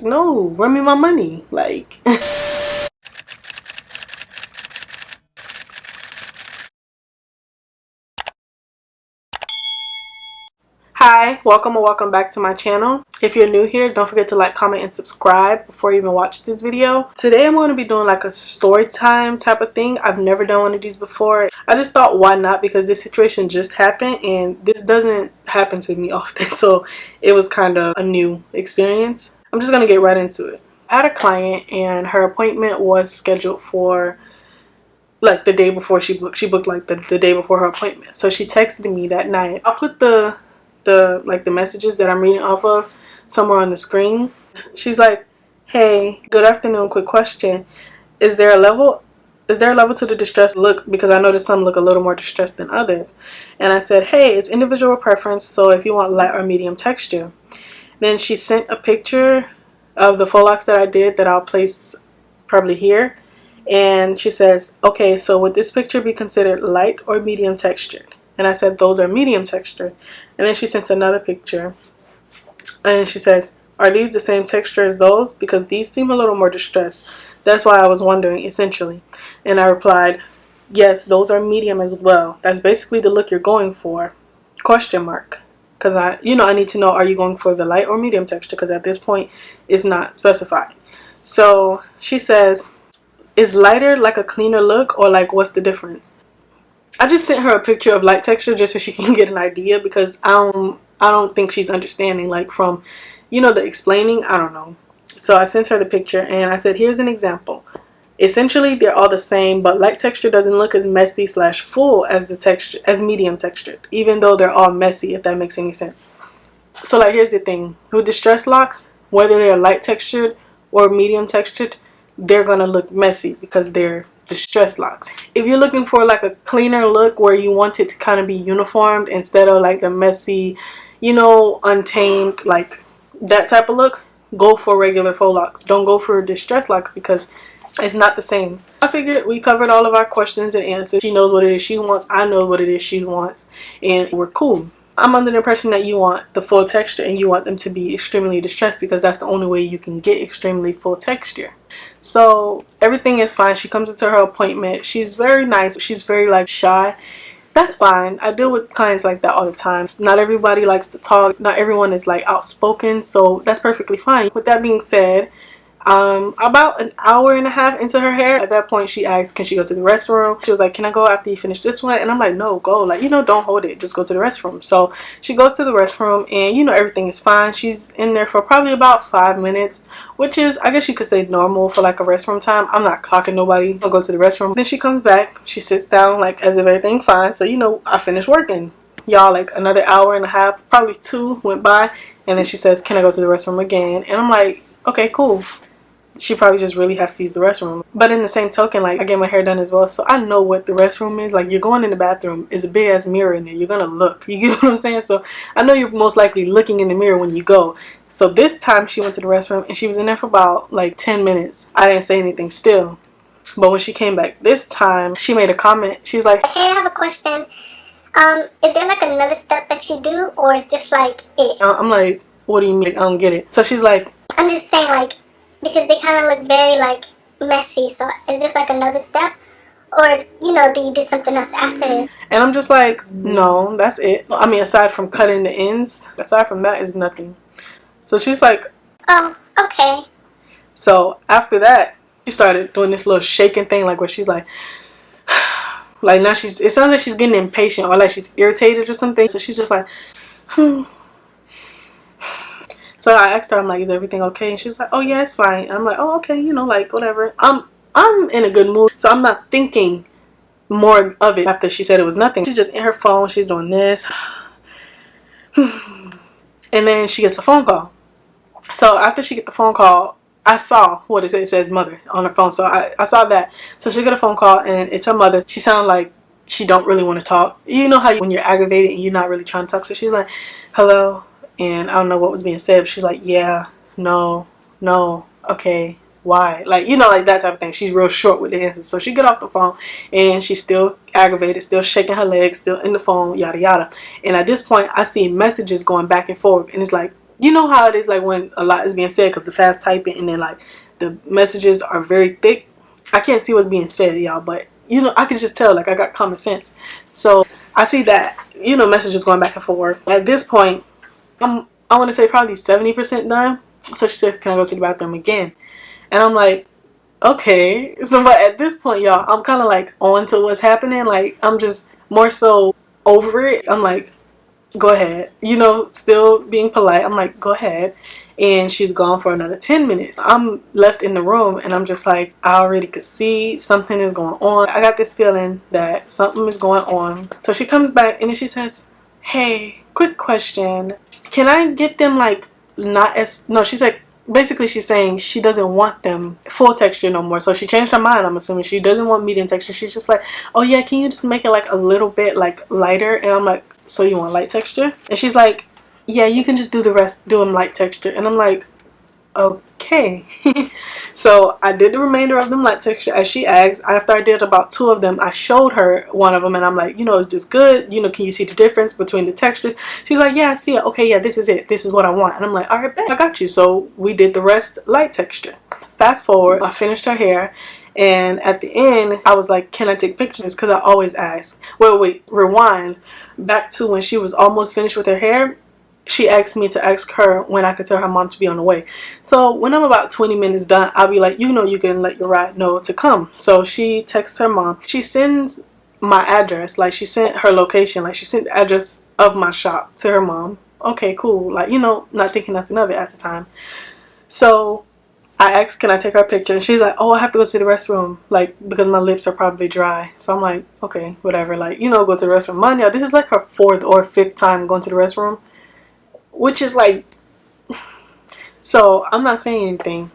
No, run me my money. Like, hi, welcome or welcome back to my channel. If you're new here, don't forget to like, comment, and subscribe before you even watch this video. Today I'm going to be doing like a story time type of thing. I've never done one of these before. I just thought, why not? Because this situation just happened and this doesn't happen to me often. So it was kind of a new experience. I'm just going to get right into it. I had a client and her appointment was scheduled for like the day before she booked like the day before her appointment. So she texted me that night. I'll put the messages that I'm reading off of somewhere on the screen. She's like, "Hey, good afternoon, quick question. Is there a level to the distress look, because I noticed some look a little more distressed than others?" And I said, "Hey, it's individual preference, so if you want light or medium texture." Then she sent a picture of the faux locks that I did that I'll place probably here. And she says, "Okay, so would this picture be considered light or medium textured?" And I said, "Those are medium textured." And then she sent another picture and she says, "Are these the same texture as those? Because these seem a little more distressed. That's why I was wondering, essentially." And I replied, "Yes, those are medium as well. That's basically the look you're going for. Question mark. Because I need to know, are you going for the light or medium texture? Because at this point, it's not specified." So she says, "Is lighter like a cleaner look, or like what's the difference?" I just sent her a picture of light texture just so she can get an idea, because I don't think she's understanding, like, from the explaining. I don't know. So I sent her the picture and I said, "Here's an example. Essentially they're all the same, but light texture doesn't look as messy / full as the texture as medium textured, even though they're all messy, if that makes any sense." So like, here's the thing with distress locks, whether they're light textured or medium textured, they're gonna look messy because they're distress locks. If you're looking for like a cleaner look where you want it to kind of be uniformed instead of like the messy, untamed, like that type of look, go for regular faux locks. Don't go for distress locks because it's not the same. I figured we covered all of our questions and answers. She knows what it is she wants. I know what it is she wants, and we're cool. I'm under the impression that you want the full texture and you want them to be extremely distressed, because that's the only way you can get extremely full texture. So everything is fine. She comes into her appointment. She's very nice. She's very like shy. That's fine. I deal with clients like that all the time. Not everybody likes to talk. Not everyone is like outspoken. So that's perfectly fine. With that being said, about an hour and a half into her hair, at that point she asked, "Can she go to the restroom?" She was like, "Can I go after you finish this one?" And I'm like, "No, go. Like, don't hold it. Just go to the restroom." So she goes to the restroom and everything is fine. She's in there for probably about 5 minutes, which is, I guess you could say, normal for like a restroom time. I'm not clocking nobody. I'll go to the restroom. Then she comes back. She sits down like as if everything fine. So I finished working. Y'all, like another hour and a half, probably 2 went by, and then she says, "Can I go to the restroom again?" And I'm like, okay, cool. She probably just really has to use the restroom. But in the same token, like, I get my hair done as well, so I know what the restroom is. Like, you're going in the bathroom, it's a big ass mirror in there, you're gonna look, you get what I'm saying? So I know you're most likely looking in the mirror when you go. So this time she went to the restroom and she was in there for about like 10 minutes. I didn't say anything still, but when she came back this time, she made a comment. She's like, "Hey, I have a question. Is there like another step that you do, or is this like it?" I'm like, "What do you mean? I don't get it." So she's like, I'm just saying, like, because they kind of look very like messy. So is this like another step, or do you do something else after this? and I'm just like, "No, that's it. I mean, aside from cutting the ends, aside from that is nothing." So she's like, "Oh, okay." so after that, she started doing this little shaking thing, like where she's like, like now it sounds like she's getting impatient or like she's irritated or something. So she's just like, hmm. So I asked her, I'm like, "Is everything okay?" And she's like, "Oh yeah, it's fine." And I'm like, "Oh, okay, like whatever." I'm in a good mood, so I'm not thinking more of it after she said it was nothing. She's just in her phone, she's doing this. And then she gets a phone call. So after she get the phone call, I saw what it says mother on her phone. So I saw that. So she got a phone call and it's her mother. She sounded like she don't really want to talk. You know how when you're aggravated and you're not really trying to talk. So she's like, "Hello," and I don't know what was being said. But she's like, "Yeah, no, okay, why?" Like, like that type of thing. She's real short with the answers. So she get off the phone and she's still aggravated, still shaking her legs, still in the phone, yada yada. And at this point, I see messages going back and forth, and it's like, you know how it is like when a lot is being said because the fast typing and then like the messages are very thick. I can't see what's being said, y'all, but you know, I can just tell, like, I got common sense. So I see that, you know, messages going back and forth. At this point, I want to say probably 70% done. So she says, can I go to the bathroom again? And I'm like, okay. So, but at this point, y'all, I'm kind of like on to what's happening. Like, I'm just more so over it. I'm like, go ahead. You know, still being polite. I'm like, go ahead. And she's gone for another 10 minutes. I'm left in the room and I'm just like, I already could see something is going on. I got this feeling that something is going on. So she comes back and then she says, hey, quick question. Can I get them like not as, no, she's like, basically she's saying she doesn't want them full texture no more. So she changed her mind. I'm assuming she doesn't want medium texture. She's just like, oh yeah, can you just make it like a little bit like lighter? And I'm like, so you want light texture? And she's like, yeah, you can just do the rest, do them light texture. And I'm like, okay. So I did the remainder of them light texture as she asked. After I did about 2 of them, I showed her one of them and I'm like, you know, is this good? You know, can you see the difference between the textures? She's like, yeah, I see it. Okay, yeah, this is it. This is what I want. And I'm like, all right, bet, I got you. So we did the rest light texture. Fast forward, I finished her hair. And at the end, I was like, can I take pictures? Because I always ask. Wait, rewind. Back to when she was almost finished with her hair. She asked me to ask her when I could tell her mom to be on the way. So when I'm about 20 minutes done, I'll be like, you know, you can let your ride know to come. So she texts her mom. She sends my address. Like, she sent her location. Like, she sent the address of my shop to her mom. Okay, cool. Like, you know, not thinking nothing of it at the time. So I asked, can I take her picture? And she's like, oh, I have to go to the restroom, like, because my lips are probably dry. So I'm like, okay, whatever. Like, you know, go to the restroom. Mind y'all, this is like her 4th or 5th time going to the restroom. Which is like, so I'm not saying anything.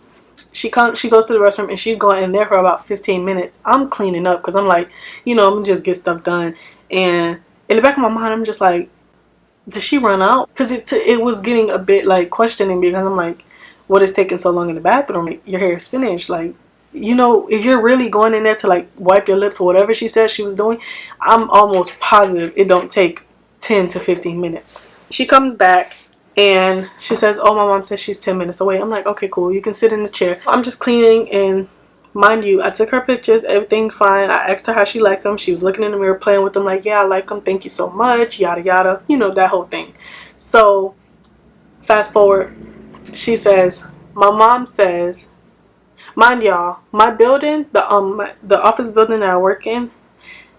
She goes to the restroom and she's going in there for about 15 minutes. I'm cleaning up because I'm like, you know, I'm gonna just get stuff done. And in the back of my mind, I'm just like, did she run out? Because it was getting a bit like questioning because I'm like, what is taking so long in the bathroom? Like, your hair is finished. Like, you know, if you're really going in there to like wipe your lips or whatever she said she was doing, I'm almost positive it don't take 10 to 15 minutes. She comes back. And she says, oh, my mom says she's 10 minutes away. I'm like, okay, cool. You can sit in the chair. I'm just cleaning. And mind you, I took her pictures. Everything fine. I asked her how she liked them. She was looking in the mirror, playing with them. Like, yeah, I like them. Thank you so much. Yada, yada. You know, that whole thing. So fast forward. She says, my mom says, mind y'all, my building, the office building that I work in,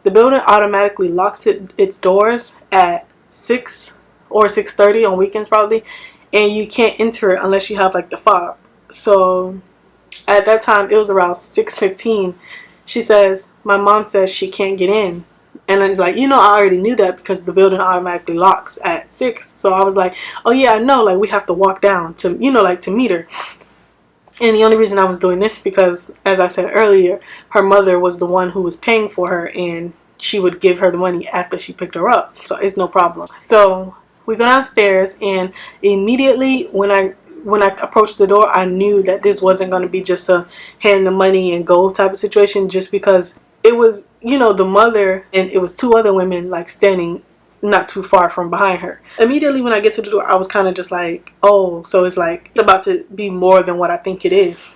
the building automatically locks its doors at 6 or 6:30 on weekends probably, and you can't enter it unless you have like the fob. So at that time it was around 6:15. She says, my mom says she can't get in. And I was like, you know, I already knew that because the building automatically locks at 6. So I was like, oh yeah, I know, like we have to walk down to, you know, like to meet her. And the only reason I was doing this because, as I said earlier, her mother was the one who was paying for her and she would give her the money after she picked her up. So it's no problem. So we go downstairs and immediately when I approached the door, I knew that this wasn't going to be just a hand the money and go type of situation, just because it was, you know, the mother and it was 2 other women like standing not too far from behind her. Immediately when I get to the door, I was kind of just like, oh, so it's like it's about to be more than what I think it is.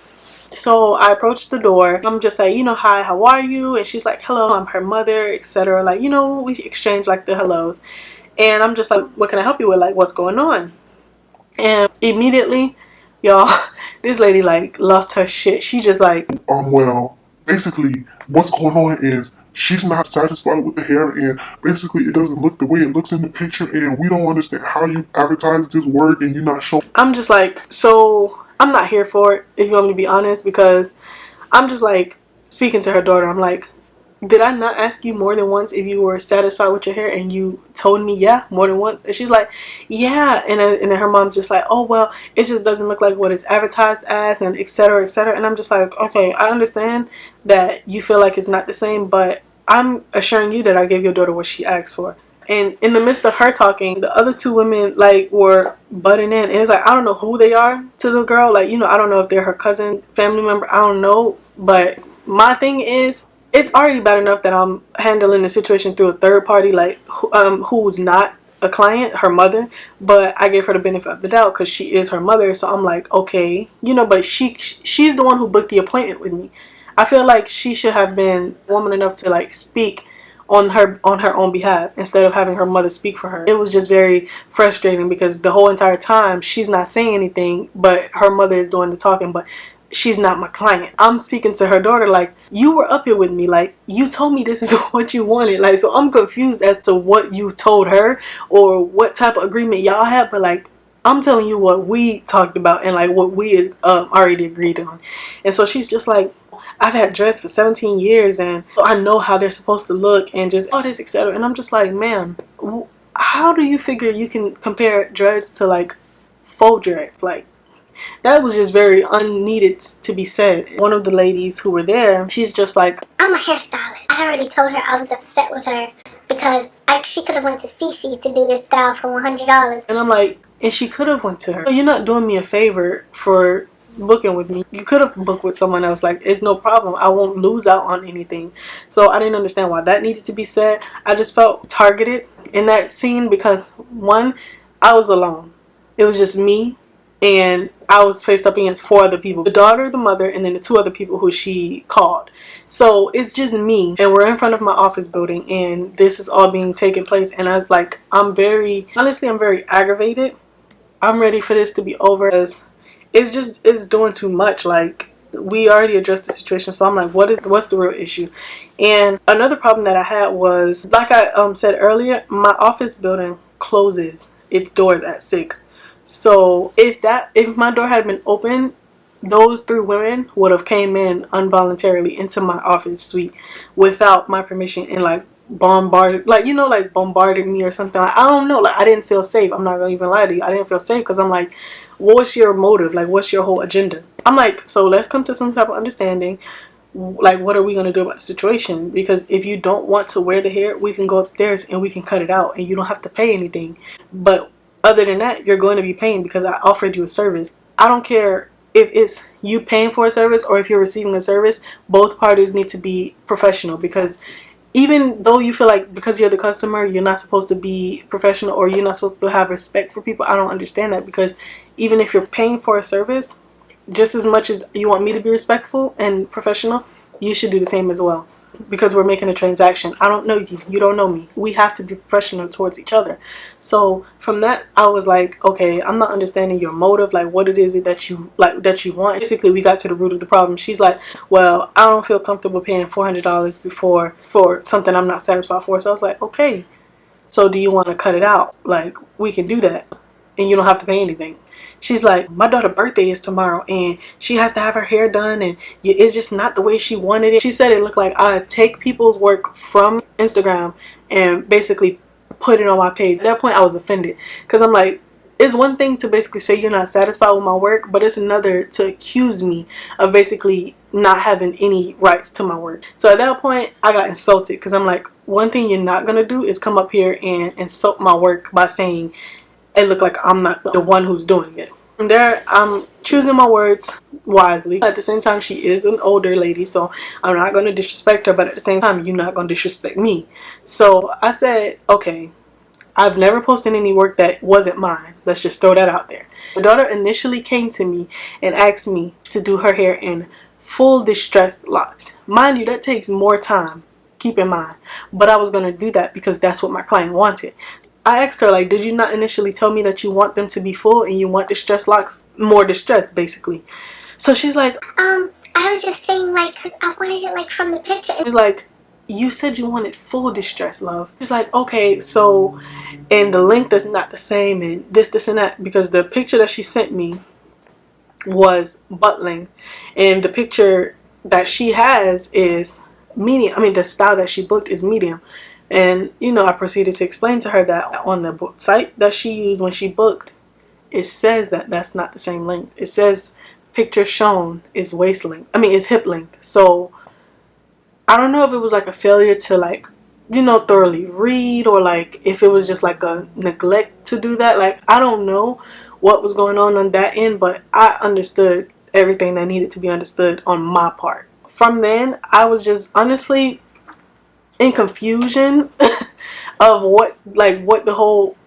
So I approached the door. I'm just like, you know, hi, how are you? And she's like, hello, I'm her mother, etc. Like, you know, we exchange like the hellos. And I'm just like, what can I help you with? Like, what's going on? And immediately, y'all, this lady like lost her shit. She just like, well, basically, what's going on is she's not satisfied with the hair, and basically it doesn't look the way it looks in the picture, and we don't understand how you advertise this work and you're not showing. I'm just like, so I'm not here for it, if you want me to be honest, because I'm just like speaking to her daughter. I'm like, did I not ask you more than once if you were satisfied with your hair? And you told me, yeah, more than once. And she's like, yeah. And then her mom's just like, oh, well, it just doesn't look like what it's advertised as, and etc., etc. And I'm just like, okay, I understand that you feel like it's not the same, but I'm assuring you that I gave your daughter what she asked for. And in the midst of her talking, the other 2 women like were butting in. And it's like, I don't know who they are to the girl. Like, you know, I don't know if they're her cousin, family member. I don't know. But my thing is, it's already bad enough that I'm handling the situation through a third party, like who's not a client, her mother, but I gave her the benefit of the doubt because she is her mother. So I'm like, okay, you know, but she's the one who booked the appointment with me. I feel like she should have been woman enough to like speak on her own behalf instead of having her mother speak for her. It was just very frustrating because the whole entire time she's not saying anything, but her mother is doing the talking, but she's not my client. I'm speaking to her daughter like, you were up here with me, like you told me this is what you wanted, like, so I'm confused as to what you told her or what type of agreement y'all had, but like I'm telling you what we talked about and like what we had already agreed on. And so she's just like, I've had dreads for 17 years and I know how they're supposed to look and just all this, etc. And I'm just like, ma'am, how do you figure you can compare dreads to like faux dreads? Like, that was just very unneeded to be said. One of the ladies who were there, she's just like, I'm a hairstylist. I already told her I was upset with her because she could have went to Fifi to do this style for $100. and I'm like, and she could have went to her. So you're not doing me a favor for booking with me. You could have booked with someone else. Like, it's no problem. I won't lose out on anything. So I didn't understand why that needed to be said. I just felt targeted in that scene because, one, I was alone. It was just me, and I was faced up against 4 other people. The daughter, the mother, and then the 2 other people who she called. So it's just me, and we're in front of my office building, and this is all being taken place. And I was like, I'm very aggravated. I'm ready for this to be over because it's doing too much. Like, we already addressed the situation, so I'm like, what's the real issue? And another problem that I had was, like I said earlier, my office building closes its doors at 6. So if my door had been open, those 3 women would have came in involuntarily into my office suite without my permission and like bombarded me or something. Like, I don't know, like I didn't feel safe. I'm not gonna even lie to you, I didn't feel safe because I'm like, what's your motive? Like, what's your whole agenda? I'm like, so let's come to some type of understanding. Like, what are we going to do about the situation? Because if you don't want to wear the hair, we can go upstairs and we can cut it out and you don't have to pay anything. But other than that, you're going to be paying because I offered you a service. I don't care if it's you paying for a service or if you're receiving a service. Both parties need to be professional, because even though you feel like because you're the customer you're not supposed to be professional or you're not supposed to have respect for people, I don't understand that. Because even if you're paying for a service, just as much as you want me to be respectful and professional, you should do the same as well. Because we're making a transaction. I don't know you, you don't know me. We have to be professional towards each other. So from that, I was like, okay, I'm not understanding your motive. Like, what it is that you want. Basically, we got to the root of the problem. She's like, well, I don't feel comfortable paying $400 before for something I'm not satisfied for. So I was like, okay, so do you want to cut it out? Like, we can do that and you don't have to pay anything. She's like, my daughter's birthday is tomorrow and she has to have her hair done and it's just not the way she wanted it. She said it looked like I take people's work from Instagram and basically put it on my page. At that point, I was offended because I'm like, it's one thing to basically say you're not satisfied with my work, but it's another to accuse me of basically not having any rights to my work. So at that point, I got insulted because I'm like, one thing you're not going to do is come up here and insult my work by saying it looked like I'm not the one who's doing it. From there, I'm choosing my words wisely. At the same time, she is an older lady, so I'm not going to disrespect her, but at the same time, you're not going to disrespect me. So I said, okay, I've never posted any work that wasn't mine. Let's just throw that out there. The daughter initially came to me and asked me to do her hair in full distressed locks. Mind you, that takes more time, keep in mind. But I was going to do that because that's what my client wanted. I asked her, like, did you not initially tell me that you want them to be full and you want distressed locks, more distressed, basically? So she's like, I was just saying, like, because I wanted it, like, from the picture. She's like, you said you wanted full distress, love. She's like, okay, so, and the length is not the same and this, and that. Because the picture that she sent me was butt length. And the picture that she has is medium. I mean, the style that she booked is medium. And, you know, I proceeded to explain to her that on the site that she used when she booked, it says that that's not the same length. It says picture shown is waist length. I mean, it's hip length. So I don't know if it was like a failure to, like, you know, thoroughly read, or like if it was just like a neglect to do that. Like, I don't know what was going on that end, but I understood everything that needed to be understood on my part. From then, I was just honestly in confusion of what the whole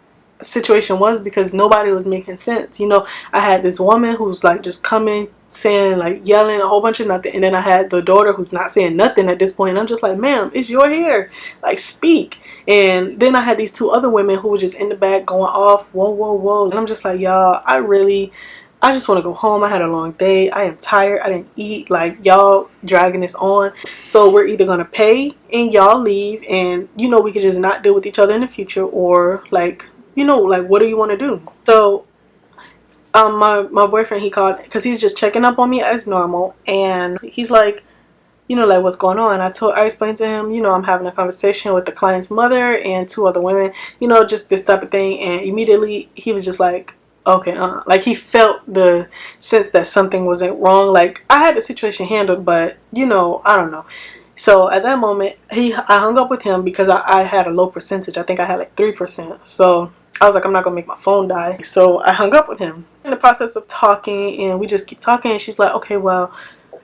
situation was, because nobody was making sense. You know, I had this woman who's like just coming, saying, like, yelling a whole bunch of nothing, and then I had the daughter who's not saying nothing at this point. I'm just like, ma'am, it's your hair, like, speak. And then I had these two other women who were just in the back going off, whoa, whoa, whoa. And I'm just like, y'all, I just want to go home. I had a long day. I am tired. I didn't eat. Like, y'all dragging this on. So we're either going to pay and y'all leave, and, you know, we could just not deal with each other in the future, or, like, you know, like, what do you want to do? So my boyfriend, he called because he's just checking up on me as normal, and he's like, you know, like, what's going on? I explained to him, you know, I'm having a conversation with the client's mother and two other women, you know, just this type of thing. And immediately he was just like, okay, like, he felt the sense that something wasn't wrong. Like, I had the situation handled, but, you know, I don't know. So at that moment, I hung up with him because I had a low percentage. I think I had like 3%. So I was like, I'm not gonna make my phone die. So I hung up with him. In the process of talking, and we just keep talking, and she's like, okay, well,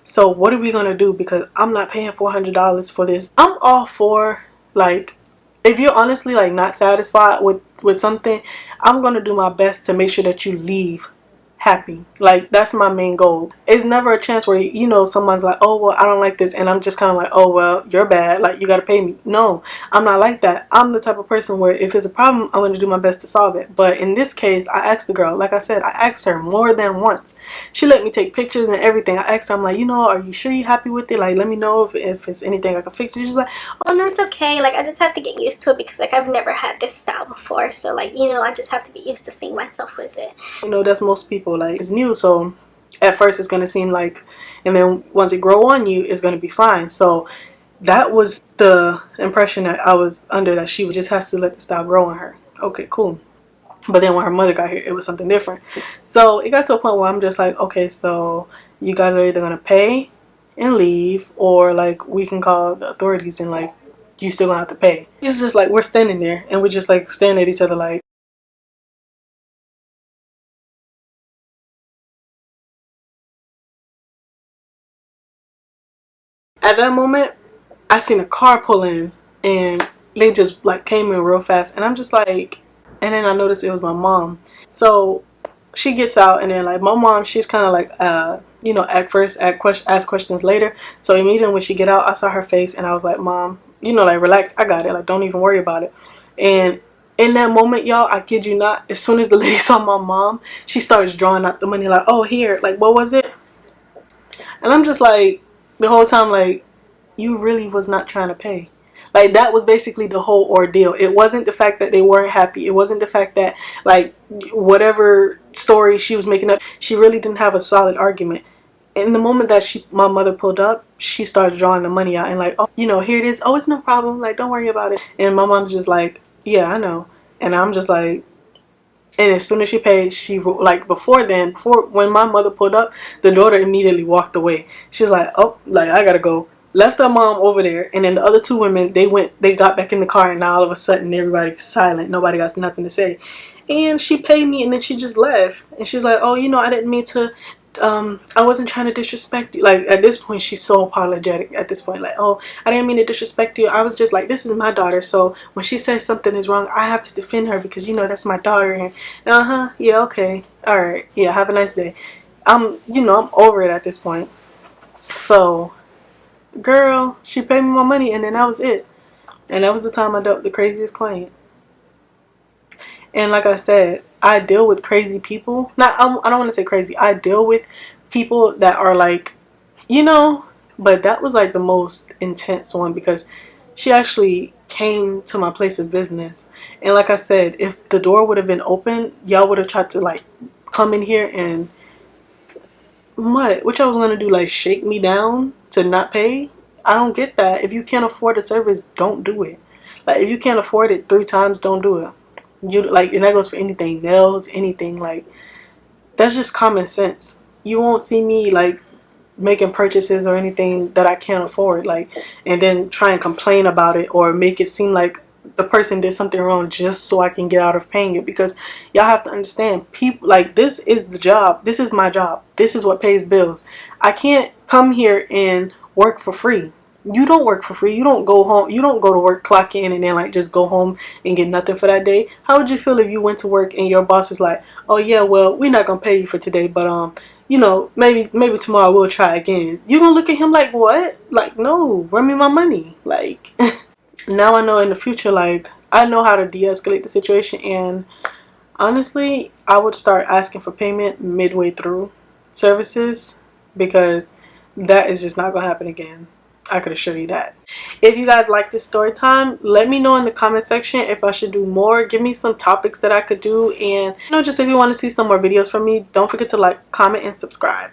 so what are we gonna do? Because I'm not paying $400 for this. I'm all for, like, if you're honestly, like, not satisfied with something, I'm gonna do my best to make sure that you leave happy. Like, that's my main goal. It's never a chance where, you know, someone's like, oh, well, I don't like this, and I'm just kind of like, oh, well, you're bad, like, you gotta pay me. No, I'm not like that. I'm the type of person where if it's a problem, I'm gonna do my best to solve it. But in this case, I asked the girl, like I said, I asked her more than once. She let me take pictures and everything. I asked her, I'm like, you know, are you sure you're happy with it? Like, let me know if it's anything I can fix it. She's like, oh no, it's okay, like, I just have to get used to it because, like, I've never had this style before, so, like, you know, I just have to get used to seeing myself with it. you know, that's most people. Like, it's new, so at first it's gonna seem like, and then once it grow on you, it's gonna be fine. So that was the impression that I was under, that she just has to let the style grow on her. Okay, cool. But then when her mother got here, it was something different. So it got to a point where I'm just like, okay, so you guys are either gonna pay and leave, or, like, we can call the authorities and, like, you still gonna have to pay. It's just like we're standing there and we're just, like, staring at each other like, at that moment, I seen a car pull in, and they just, like, came in real fast, and I'm just like, and then I noticed it was my mom. So she gets out, and then, like, my mom, she's kind of like, you know, ask questions later. So immediately when she get out, I saw her face, and I was like, Mom, you know, like, relax, I got it, like, don't even worry about it. And in that moment, y'all, I kid you not, as soon as the lady saw my mom, she starts drawing out the money, like, oh, here, like, what was it? And I'm just like, the whole time, like, you really was not trying to pay. Like, that was basically the whole ordeal. It wasn't the fact that they weren't happy. It wasn't the fact that, like, whatever story she was making up, she really didn't have a solid argument. In the moment that my mother pulled up, she started drawing the money out and, like, oh, you know, here it is. Oh, it's no problem. Like, don't worry about it. And my mom's just like, yeah, I know. And I'm just like, and as soon as she paid, she, like, before when my mother pulled up, the daughter immediately walked away. She's like, oh, like, I gotta go. Left her mom over there, and then the other two women, they got back in the car, and now all of a sudden everybody's silent. Nobody got nothing to say. And she paid me, and then she just left. And she's like, oh, you know, I didn't mean to, I wasn't trying to disrespect you. Like, at this point, she's so apologetic at this point. Like, oh, I didn't mean to disrespect you. I was just like, this is my daughter, so when she says something is wrong, I have to defend her because, you know, that's my daughter. And yeah, okay, all right, yeah, have a nice day. You know, I'm over it at this point. So, girl, she paid me my money, and then that was it. And that was the time I dealt with the craziest client. And like I said, I deal with crazy people. I don't want to say crazy. I deal with people that are, like, you know, but that was, like, the most intense one, because she actually came to my place of business. And like I said, if the door would have been open, y'all would have tried to, like, come in here and what y'all was gonna do, like, shake me down to not pay? I don't get that. If you can't afford a service, don't do it. Like, if you can't afford it 3 times, don't do it. You, like, and that goes for anything, nails, anything. Like, that's just common sense. You won't see me, like, making purchases or anything that I can't afford, like, and then try and complain about it or make it seem like the person did something wrong just so I can get out of paying it. Because y'all have to understand, people, like, this is the job. This is my job. This is what pays bills. I can't come here and work for free. You don't work for free. You don't go home. You don't go to work, clock in, and then like just go home and get nothing for that day. How would you feel if you went to work and your boss is like, "Oh yeah, well, we're not gonna pay you for today, but you know, maybe tomorrow we'll try again." You gonna look at him like, "What? Like, no, run me my money." Like, now I know in the future, like, I know how to de-escalate the situation, and honestly, I would start asking for payment midway through services, because that is just not gonna happen again. I could assure you that. If you guys like this story time, let me know in the comment section if I should do more. Give me some topics that I could do, and just if you want to see some more videos from me, don't forget to like, comment, and subscribe.